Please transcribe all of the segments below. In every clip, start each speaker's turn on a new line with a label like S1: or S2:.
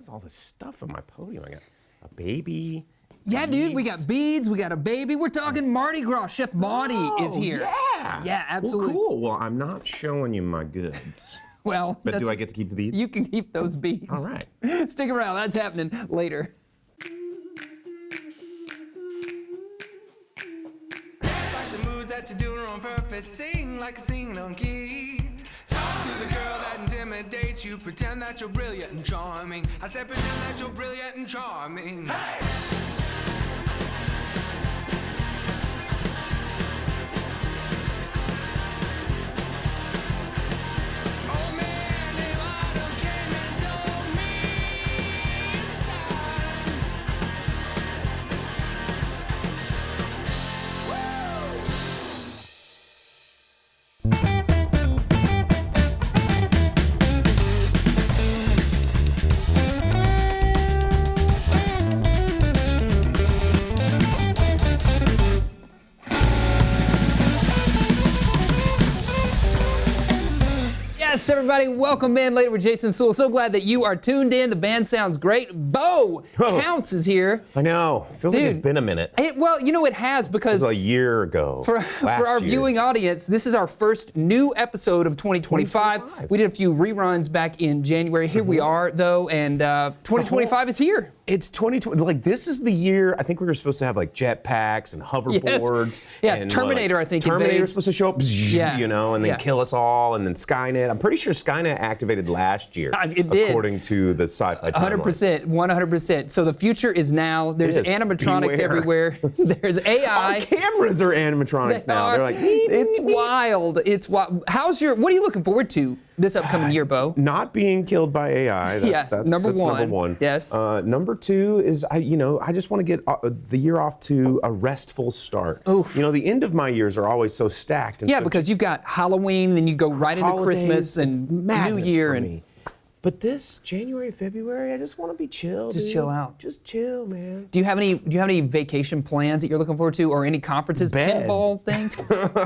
S1: is all this stuff on my podium? I got a baby.
S2: Yeah,
S1: beads.
S2: dude, we got beads, we got a baby. We're talking Mardi Gras. Chef Maudie is here.
S1: Yeah.
S2: Yeah, absolutely.
S1: Well, cool. Well, I'm not showing you my goods.
S2: Well,
S1: But do I get to keep the beads?
S2: You can keep those beads.
S1: All right.
S2: Stick around. That's happening later.
S3: Dance like the moves that you're doing on purpose. Sing like a singing on key. Talk to the girl that intimidates you. Pretend that you're brilliant and charming. I said pretend that you're brilliant and charming. Hey!
S2: Yes, everybody, welcome in later with Jason Suel. So glad that you are tuned in. The band sounds great. Bo Counts is here.
S1: I know. Feels like it's been a minute.
S2: Well, you know it has because
S1: It was a year ago.
S2: for our viewing audience, this is our first new episode of 2025. We did a few reruns back in January. Here we are, though, and 2025 is here.
S1: It's 2020. Like, this is the year. I think we were supposed to have like jetpacks and hoverboards.
S2: Yeah,
S1: and,
S2: Terminator, I think.
S1: Terminator was supposed to show up, you know, and then
S2: Yeah.
S1: kill us all, and then Skynet. I'm pretty sure Skynet activated last year.
S2: It did.
S1: According to the sci-fi timeline.
S2: 100%, 100%. So the future is now. There's
S1: It is.
S2: animatronics
S1: Beware.
S2: everywhere. There's AI.
S1: Our cameras are animatronics now. They're like,
S2: it's wild. It's wild. What are you looking forward to this upcoming year, Bo?
S1: Not being killed by AI. That's
S2: number
S1: number
S2: one.
S1: one.
S2: Yes.
S1: Number two is, I just want to get the year off to a restful start.
S2: Oof.
S1: You know, the end of my years are always so stacked. And
S2: Yeah,
S1: so
S2: because you've got Halloween, then you go right into
S1: holidays,
S2: Christmas
S1: it's
S2: and New
S1: madness
S2: Year,
S1: for
S2: and
S1: me. But this January, February, I just want to be chill.
S2: Just
S1: dude.
S2: chill out.
S1: Just chill, man.
S2: Do you have any vacation plans that you're looking forward to, or any conferences,
S1: Bed.
S2: pinball things?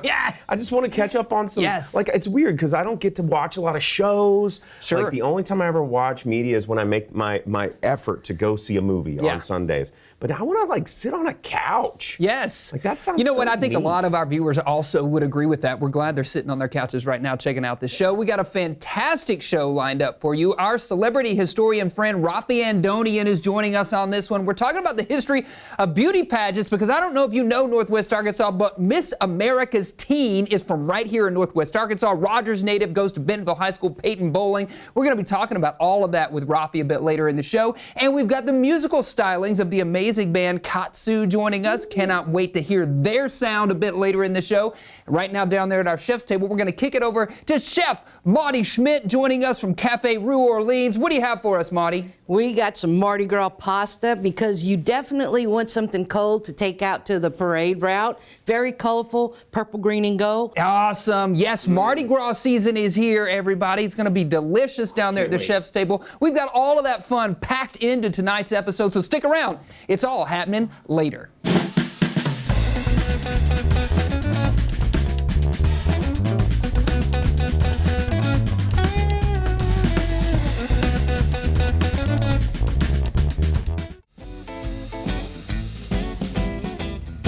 S2: Yes.
S1: I just want to catch up on some.
S2: Yes.
S1: Like, it's weird because I don't get to watch a lot of shows.
S2: Sure.
S1: Like, the only time I ever watch media is when I make my effort to go see a movie on Sundays. But I want to like sit on a couch.
S2: Yes.
S1: Like, that sounds
S2: You know
S1: so
S2: what? I think a
S1: neat.
S2: lot of our viewers also would agree with that. We're glad they're sitting on their couches right now checking out the show. We got a fantastic show lined up for you. Our celebrity historian friend Raffi Andonian is joining us on this one. We're talking about the history of beauty pageants because I don't know if you know Northwest Arkansas, but Miss America's Teen is from right here in Northwest Arkansas. Rogers native, goes to Bentonville High School, Peyton Bowling. We're going to be talking about all of that with Raffi a bit later in the show. And we've got the musical stylings of the amazing band Katsu joining us. Cannot wait to hear their sound a bit later in the show. Right now down there at our chef's table, we're going to kick it over to Chef Maudie Schmitt joining us from Cafe Rue Orleans. What do you have for us, Maudie?
S4: We got some Mardi Gras pasta because you definitely want something cold to take out to the parade route. Very colorful, purple, green, and gold.
S2: Awesome. Yes, Mardi Gras season is here, everybody. It's going to be delicious down there at the chef's table. We've got all of that fun packed into tonight's episode, so stick around. It's all happening later.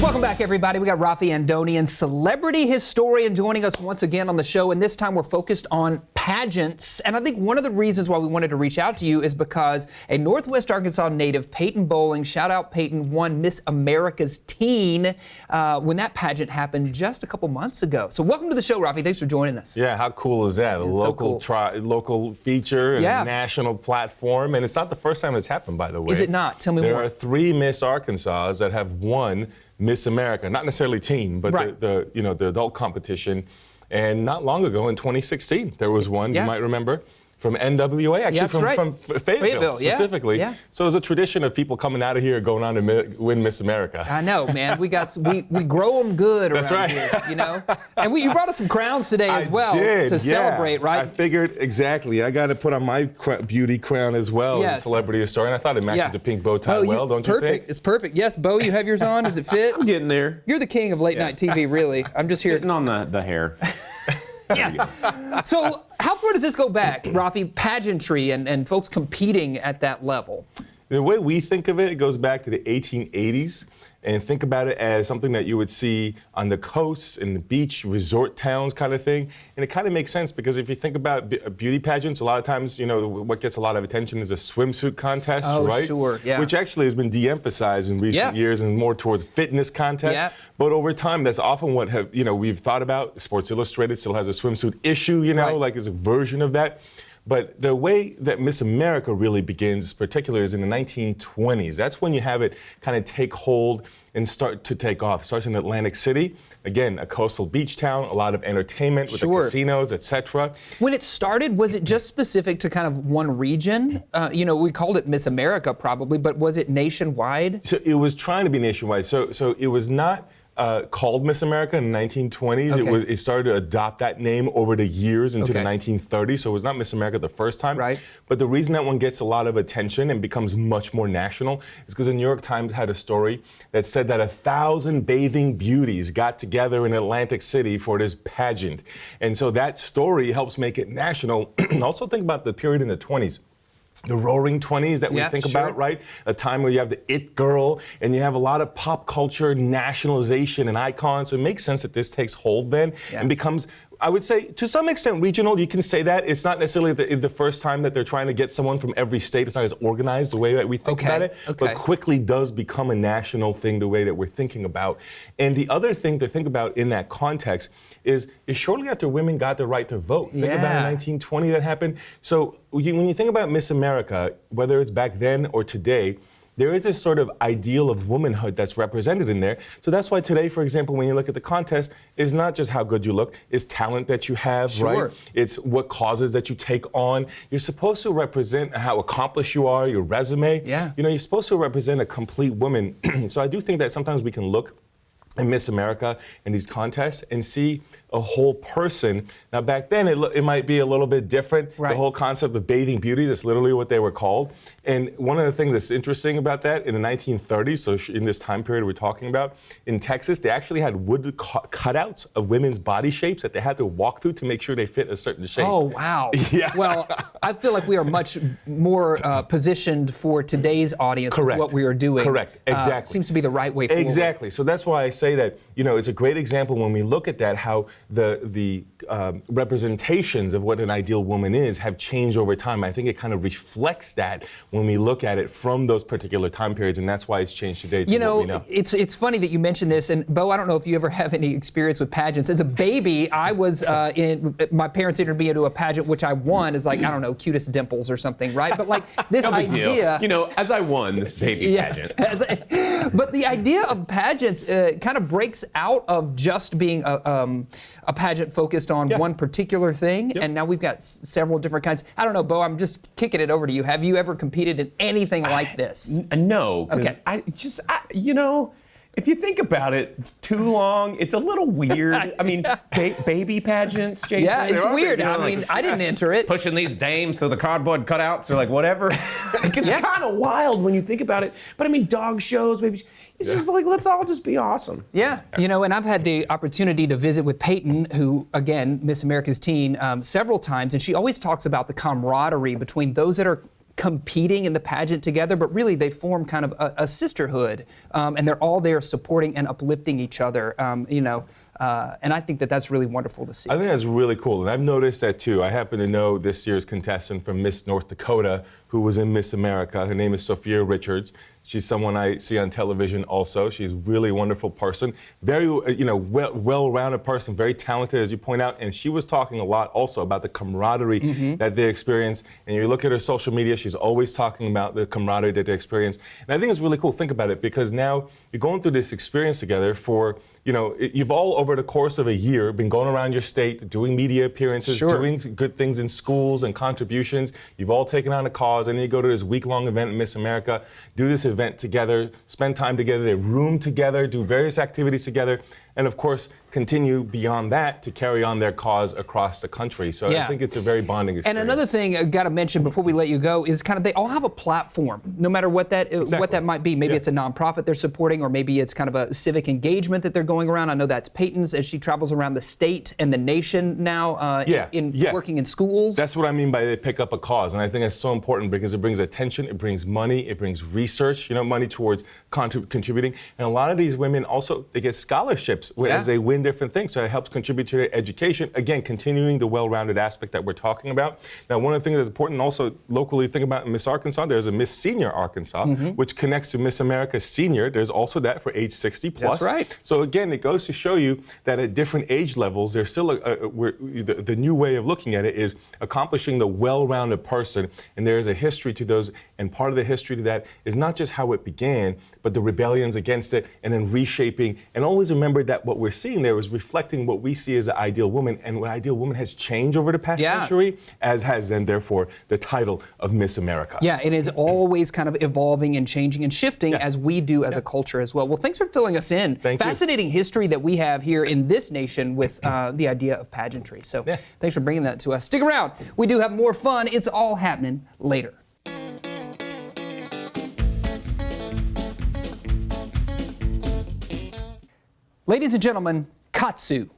S2: Welcome back, everybody. We got Raffi Andonian, celebrity historian, joining us once again on the show, and this time we're focused on pageants. And I think one of the reasons why we wanted to reach out to you is because a Northwest Arkansas native, Peyton Bowling, shout out Peyton, won Miss America's Teen when that pageant happened just a couple months ago. So welcome to the show, Raffi. Thanks for joining us.
S5: Yeah, how cool is that? A local local feature and a national platform. And it's not the first time it's happened, by the way.
S2: Is it not? Tell me more.
S5: There are 3 Miss Arkansas that have won Miss America, not necessarily teen, but the adult competition. And not long ago, in 2016, there was one, you might remember, from NWA, actually from Fayetteville specifically.
S2: Yeah.
S5: So it's a tradition of people coming out of here going on to win Miss America.
S2: I know, man. We grow them good around here, you know? And you brought us some crowns today as well to celebrate, right?
S5: I figured, exactly. I got to put on my beauty crown as well as a celebrity historian. I thought it matches the pink bow tie well, don't you think?
S2: Perfect. It's perfect. Yes, Bo, you have yours on. Does it fit?
S1: I'm getting there.
S2: You're the king of late night TV, really. I'm just here.
S6: Sitting on the hair.
S2: Yeah. So how far does this go back, Raffi? Pageantry and folks competing at that level.
S5: The way we think of it, it goes back to the 1880s. And think about it as something that you would see on the coasts, in the beach, resort towns kind of thing. And it kind of makes sense because if you think about beauty pageants, a lot of times, you know, what gets a lot of attention is a swimsuit contest, right?
S2: Sure, yeah.
S5: Which actually has been de-emphasized in recent years and more towards fitness contests.
S2: Yeah.
S5: But over time, that's often what we've thought about. Sports Illustrated still has a swimsuit issue, like it's a version of that. But the way that Miss America really begins, particularly, is in the 1920s. That's when you have it kind of take hold and start to take off. It starts in Atlantic City, again, a coastal beach town, a lot of entertainment with the casinos, etc.
S2: When it started, was it just specific to kind of one region? We called it Miss America probably, but was it nationwide?
S5: So it was trying to be nationwide. So it was not called Miss America in the 1920s.
S2: Okay.
S5: It started to adopt that name over the years into the 1930s. So it was not Miss America the first time.
S2: Right.
S5: But the reason that one gets a lot of attention and becomes much more national is because the New York Times had a story that said that 1,000 bathing beauties got together in Atlantic City for this pageant. And so that story helps make it national. Also think about the period in the 20s. The roaring 20s that we think about, right? A time where you have the it girl and you have a lot of pop culture nationalization and icons. So it makes sense that this takes hold then and becomes, I would say, to some extent regional. You can say that. It's not necessarily the first time that they're trying to get someone from every state. It's not as organized the way that we think about it, but quickly does become a national thing the way that we're thinking about. And the other thing to think about in that context is shortly after women got the right to vote. Think about in 1920 that happened. So when you think about Miss America, whether it's back then or today, there is this sort of ideal of womanhood that's represented in there. So that's why today, for example, when you look at the contest, it's not just how good you look, it's talent that you have, right? It's what causes that you take on. You're supposed to represent how accomplished you are, your resume.
S2: Yeah.
S5: You're supposed to represent a complete woman. So I do think that sometimes we can look in Miss America and these contests and see a whole person. Now back then it might be a little bit different. The whole concept of bathing beauties is literally what they were called. And one of the things that's interesting about that in the 1930s, so in this time period we're talking about, in Texas they actually had wood cutouts of women's body shapes that they had to walk through to make sure they fit a certain shape.
S2: Oh wow.
S5: Yeah.
S2: Well, I feel like we are much more positioned for today's audience with what we are doing.
S5: Correct. Exactly.
S2: Seems to be the right way forward.
S5: Exactly. So that's why I say that it's a great example when we look at that, how the representations of what an ideal woman is have changed over time. I think it kind of reflects that when we look at it from those particular time periods, and that's why it's changed today to what we know.
S2: It's funny that you mentioned this, and Bo, I don't know if you ever have any experience with pageants. As a baby, I was my parents entered me into a pageant, which I won as cutest dimples or something, right? But this idea,
S1: as I won this baby pageant.
S2: But the idea of pageants kind of breaks out of just being a pageant focused on one particular thing, and now we've got several different kinds. I don't know, Bo, I'm just kicking it over to you. Have you ever competed in anything like this?
S1: No, because if you think about it too long, it's a little weird. I mean, baby pageants, Jason.
S2: Yeah, it's weird. I didn't enter it.
S1: Pushing these dames through the cardboard cutouts or whatever. It's kind of wild when you think about it. But dog shows, maybe. It's just let's all just be awesome.
S2: Yeah, and I've had the opportunity to visit with Peyton, who, again, Miss America's teen, several times, and she always talks about the camaraderie between those that are competing in the pageant together, but really they form kind of a sisterhood, and they're all there supporting and uplifting each other, and I think that that's really wonderful to see.
S5: I think that's really cool, and I've noticed that too. I happen to know this year's contestant from Miss North Dakota who was in Miss America. Her name is Sophia Richards. She's someone I see on television also. She's a really wonderful person, very well-rounded person, very talented, as you point out. And she was talking a lot also about the camaraderie that they experience. And you look at her social media, she's always talking about the camaraderie that they experience. And I think it's really cool. Think about it, because now you're going through this experience together for, you've all over the course of a year been going around your state, doing media appearances, doing good things in schools and contributions. You've all taken on a cause, and then you go to this week-long event in Miss America, do this event together, spend time together, they room together, do various activities together. and of course continue beyond that to carry on their cause across the country. So I think it's a very bonding experience.
S2: And another thing I got to mention before we let you go is kind of they all have a platform, no matter what that might be. Maybe it's a nonprofit they're supporting, or maybe it's kind of a civic engagement that they're going around. I know that's Peyton's as she travels around the state and the nation now working in schools.
S5: That's what I mean by they pick up a cause, and I think that's so important because it brings attention, it brings money, it brings research, money towards contributing. And a lot of these women also, they get scholarships as they win different things, so it helps contribute to their education. Again, continuing the well-rounded aspect that we're talking about. Now, one of the things that's important also locally, think about Miss Arkansas, there's a Miss Senior Arkansas, which connects to Miss America Senior. There's also that for age 60 plus.
S2: That's right.
S5: So again, it goes to show you that at different age levels, there's still the new way of looking at it is accomplishing the well-rounded person, and there is a history to those, and part of the history to that is not just how it began, but the rebellions against it, and then reshaping. And always remember that what we're seeing there is reflecting what we see as the ideal woman, and what ideal woman has changed over the past century, as has then therefore the title of Miss America.
S2: Yeah, it is always kind of evolving and changing and shifting as we do as a culture as well. Well, thanks for filling us in. Fascinating history that we have here in this nation with the idea of pageantry. So thanks for bringing that to us. Stick around. We do have more fun. It's all happening later. Ladies and gentlemen, Katsu.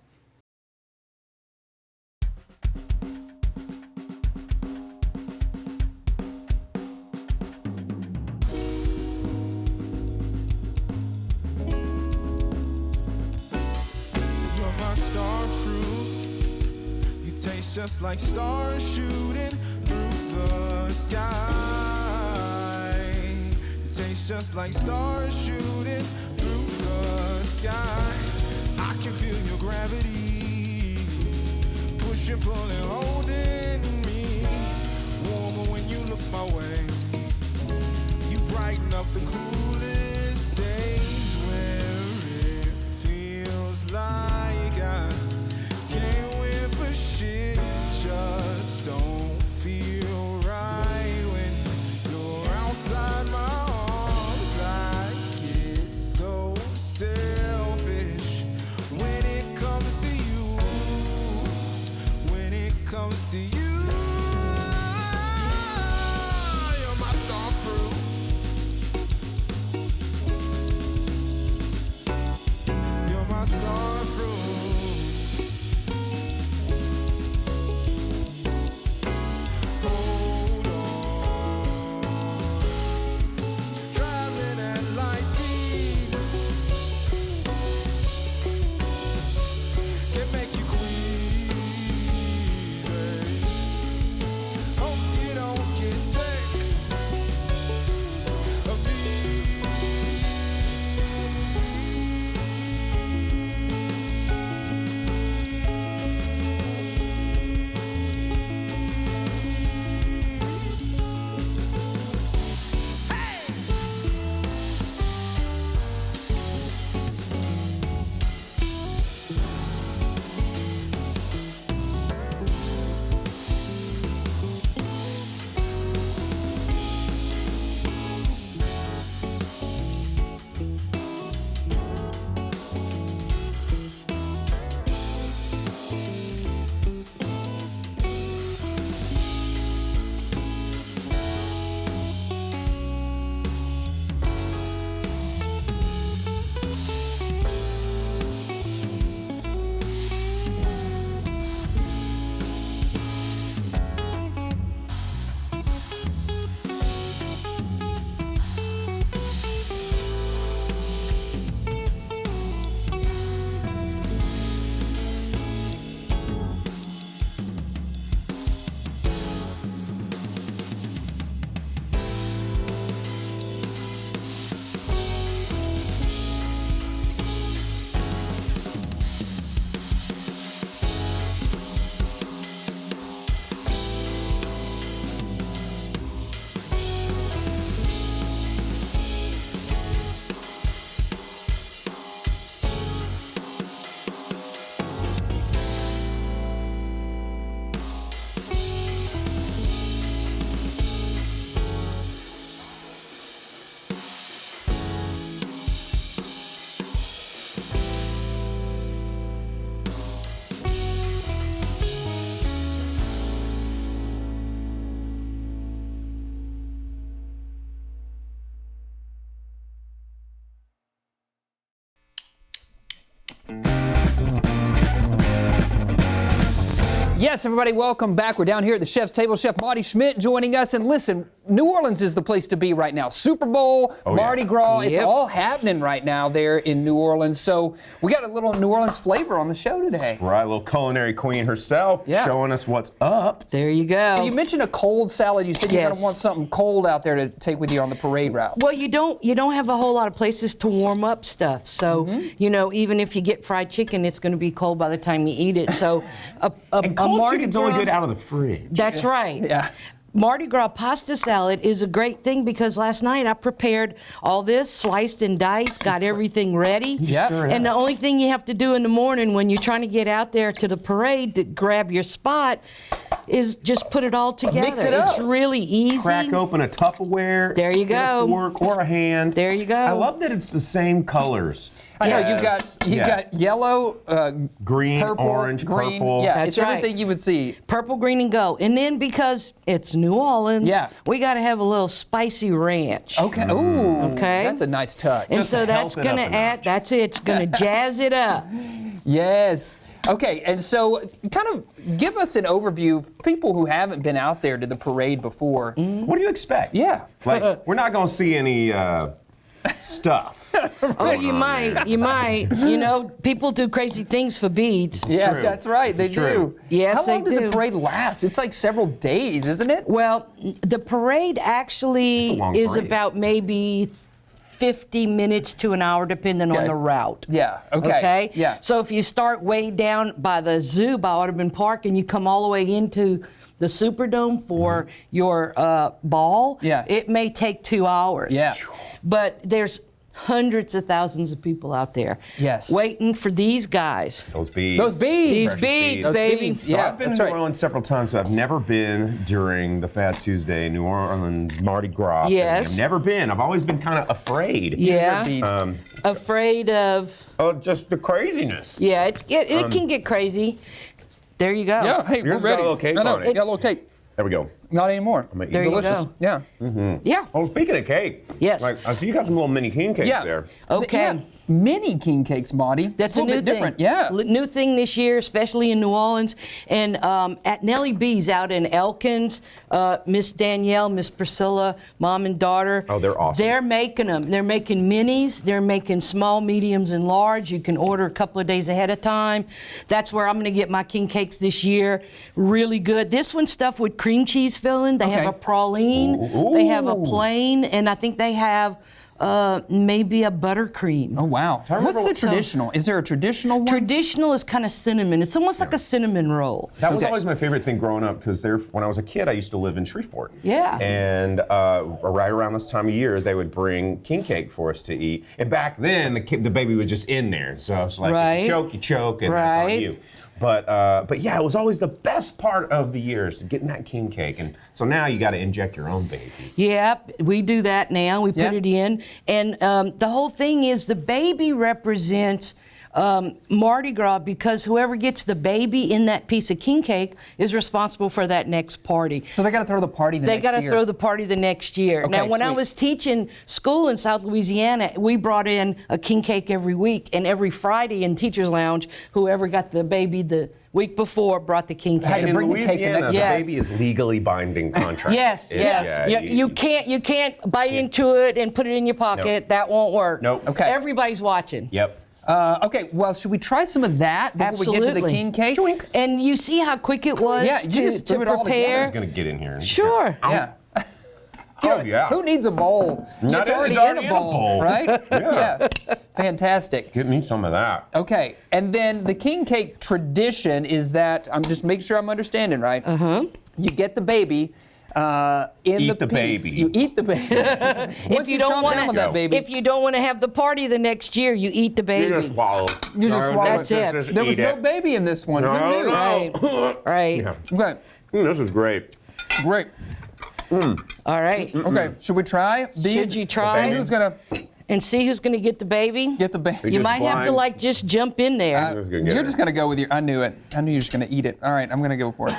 S3: You're my starfruit. You taste just like stars shooting through the sky. You taste just like stars shooting through the sky. I can feel your gravity pushing, pulling, holding me. Warmer when you look my way. You brighten up the coolest days where it feels like I can't win for shit. Just don't feel right when you're outside my arms. I get so selfish when it comes to you. When it comes to you, you're
S2: Yes, everybody, welcome back. We're down here at the chef's table. Chef Maudie Schmitt joining us. And listen, New Orleans is the place to be right now. Super Bowl, Mardi Gras, it's all happening right now there in New Orleans. So we got a little New Orleans flavor on the show today.
S6: Right, a little culinary queen herself showing us what's up.
S4: There you go.
S2: So you mentioned a cold salad. You said you're going to want something cold out there to take with you on the parade route.
S4: Well, you don't have a whole lot of places to warm up stuff. So, you know, even if you get fried chicken, it's going to be cold by the time you eat it. So
S6: And cold chicken's only good out of the fridge.
S4: That's right.
S2: Yeah.
S4: Mardi Gras pasta salad is a great thing because last night I prepared all this, sliced and diced, got everything ready. And the only thing you have to do in the morning when you're trying to get out there to the parade to grab your spot is just put it all together.
S2: Mix it up.
S4: It's really easy.
S6: Crack open a Tupperware.
S4: There you
S6: get
S4: go.
S6: A fork or a hand.
S4: There you go.
S6: I love that it's the same colors.
S2: I know you got yellow,
S6: green,
S2: purple,
S6: orange,
S2: green.
S6: purple.
S2: Yeah,
S4: That's
S2: it's everything you would see.
S4: Purple, green, and gold. And then because it's New Orleans, we got to have a little spicy ranch.
S2: Okay. Ooh.
S4: Okay.
S2: That's a nice touch.
S4: And so that's going to add, that's it. It's going to jazz it up.
S2: Yes. Okay, and so kind of give us an overview of people who haven't been out there to the parade before.
S6: What do you expect?
S2: Yeah.
S6: Like, we're not going to see any stuff.
S4: Oh, you might. You know, people do crazy things for beads.
S2: Yeah,
S6: true.
S2: that's right.
S6: This
S2: They
S6: is true.
S2: do.
S4: Yes,
S2: How long
S4: they
S2: does
S4: do.
S2: the parade last? It's like several days, isn't it?
S4: Well, the parade actually
S6: It's a long
S4: is
S6: parade.
S4: about maybe 50 minutes to an hour, depending on the route.
S2: Yeah. Okay. Yeah.
S4: So if you start way down by the zoo, by Audubon Park, and you come all the way into the Superdome for your ball, it may take 2 hours.
S2: Yeah.
S4: But there's hundreds of thousands of people out there waiting for these guys.
S6: Those beads.
S2: Those beads.
S4: These beads,
S2: Those
S4: baby.
S2: beads.
S6: So
S2: Yeah,
S6: I've been
S2: that's
S6: to New
S2: right.
S6: Orleans several times, so I've never been during the Fat Tuesday New Orleans Mardi Gras.
S4: Yes.
S6: I've never been. I've always been kind of afraid.
S4: Yeah.
S2: Beads.
S4: Afraid of.
S6: Oh, just the craziness.
S4: Yeah, it can get crazy. There you go.
S2: Yeah. Hey,
S6: Yours
S2: we're ready.
S6: got a little cake
S2: no,
S6: on it.
S2: Got a little cake.
S6: There we go.
S2: Not anymore.
S6: gonna eat
S4: There you
S2: Delicious.
S4: go.
S2: Yeah.
S4: Yeah.
S6: Oh, speaking of cake.
S4: Yes.
S6: Like, I see you got some little mini king cakes there.
S4: Okay.
S2: Yeah. Mini king cakes, Maudie.
S4: That's
S2: a
S4: a
S2: little
S4: new
S2: bit different.
S4: thing.
S2: Yeah.
S4: New thing this year, especially in New Orleans. And at Nellie B's out in Elkins, Miss Danielle, Miss Priscilla, mom and daughter.
S6: Oh, they're awesome.
S4: They're making them. They're making minis. They're making small, mediums, and large. You can order a couple of days ahead of time. That's where I'm going to get my king cakes this year. Really good. This one's stuffed with cream cheese filling. They have a praline. They have a plain. And I think they have maybe a buttercream.
S2: Oh, wow. What's the traditional? Is there a traditional one?
S4: Traditional is kind of cinnamon. It's almost like a cinnamon roll.
S6: That was always my favorite thing growing up because when I was a kid, I used to live in Shreveport.
S4: Yeah.
S6: And right around this time of year, they would bring king cake for us to eat. And back then, the baby was just in there. So it's like, if you choke, and that's on you. But yeah, it was always the best part of the year is getting that king cake. And so now you got to inject your own baby.
S4: Yep, we do that now. We put it in. And the whole thing is the baby represents Mardi Gras because whoever gets the baby in that piece of king cake is responsible for that next party.
S2: So they got to throw the party the next year.
S4: They got to throw the party the next year.
S2: Okay,
S4: now, when I was teaching school in South Louisiana, we brought in a king cake every week, and every Friday in Teacher's Lounge, whoever got the baby the week before brought the king cake.
S6: And in
S2: bring the cake the
S6: Louisiana,
S2: next
S6: the
S4: day.
S6: baby is legally binding contract.
S4: Yes, yes. You can't bite into it and put it in your pocket.
S6: Nope.
S4: That won't work.
S6: Nope.
S2: Okay.
S4: Everybody's watching.
S6: Yep.
S2: Okay, well, should we try some of that before we get to the king cake?
S4: And you see how quick it was
S2: Yeah, you just
S4: to
S2: threw it all
S4: prepare?
S6: Who's going to get in here?
S4: Sure.
S2: Yeah.
S6: Oh, yeah.
S2: Who needs a bowl?
S6: Not
S2: it's
S6: it's
S2: already in a bowl, right?
S6: Yeah.
S2: Fantastic.
S6: Get me some of that.
S2: Okay, and then the king cake tradition is that, I'm just making sure I'm understanding right. You get the baby in
S6: the
S2: piece.
S6: baby.
S2: You eat the baby. Once
S4: you don't
S2: chomp
S4: wanna-
S2: down on that baby,
S4: If you don't want to have the party the next year, you eat the baby.
S6: You just swallow.
S2: you just swallow
S4: That's it.
S2: There was no baby in this one. Who knew?
S4: Right. Right.
S6: Yeah.
S2: Okay,
S6: This is great.
S2: great.
S4: All right.
S2: Okay, should we try these?
S4: Should you try?
S2: See who's gonna
S4: And see who's going to get the baby?
S2: get the baby?
S4: You
S6: just
S4: might have to
S6: blind.
S4: just jump in there.
S6: Who's gonna get
S2: You're
S6: it?
S2: just gonna go with your. I knew it. I knew you were just gonna eat it. All right, I'm gonna go for it.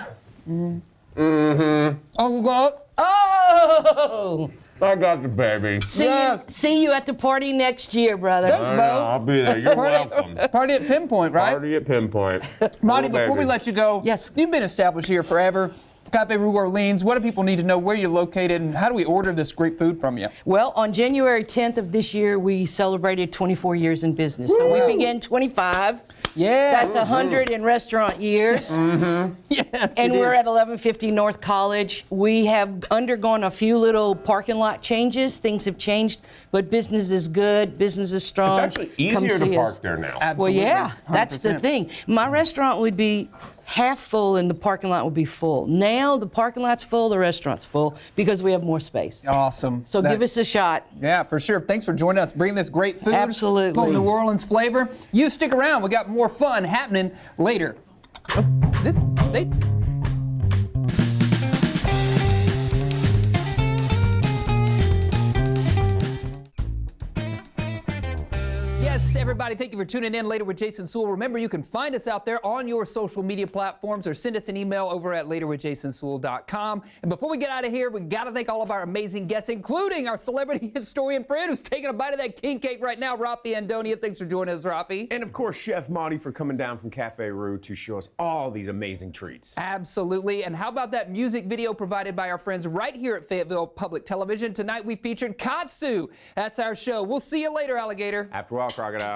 S2: Oh God!
S4: Oh!
S6: I got the baby.
S4: See you at the party next year, brother.
S2: Thanks, Bo.
S6: I'll be there. You're welcome.
S2: Party at Pinpoint, right?
S6: Party at Pinpoint.
S2: Maudie,
S6: Little
S2: before we
S6: baby.
S2: let you go,
S4: Yes.
S2: You've been established here forever. Cafe Rue Orleans. What do people need to know where you're located and how do we order this great food from you?
S4: Well, on January 10th of this year, we celebrated 24 years in business. So we began 25.
S2: Yeah.
S4: That's 100 in restaurant years.
S2: Yes.
S4: And
S2: it
S4: we're
S2: is.
S4: at 1150 North College. We have undergone a few little parking lot changes. Things have changed, but business is good. Business is strong.
S6: It's actually
S4: Come
S6: easier to
S4: see us.
S6: park there now.
S4: Well,
S2: Absolutely.
S4: yeah, that's the
S2: 100%.
S4: thing. My restaurant would be half full and the parking lot would be full. Now the parking lot's full, the restaurant's full because we have more space.
S2: Awesome.
S4: So give us a shot.
S2: Yeah, for sure. Thanks for joining us, bringing this great food.
S4: Absolutely.
S2: Full New Orleans flavor. You stick around. We got more fun happening later. Yes, everybody, thank you for tuning in Later with Jason Suel. Remember, you can find us out there on your social media platforms or send us an email over at laterwithjasonsuel.com. And before we get out of here, we got to thank all of our amazing guests, including our celebrity historian friend who's taking a bite of that king cake right now, Raffi Andonian. Thanks for joining us, Raffi.
S1: And of course, Chef Maudie for coming down from Cafe Rue to show us all these amazing treats.
S2: Absolutely. And how about that music video provided by our friends right here at Fayetteville Public Television? Tonight we featured Katsu. That's our show. We'll see you later, alligator.
S1: After a while, crocodile.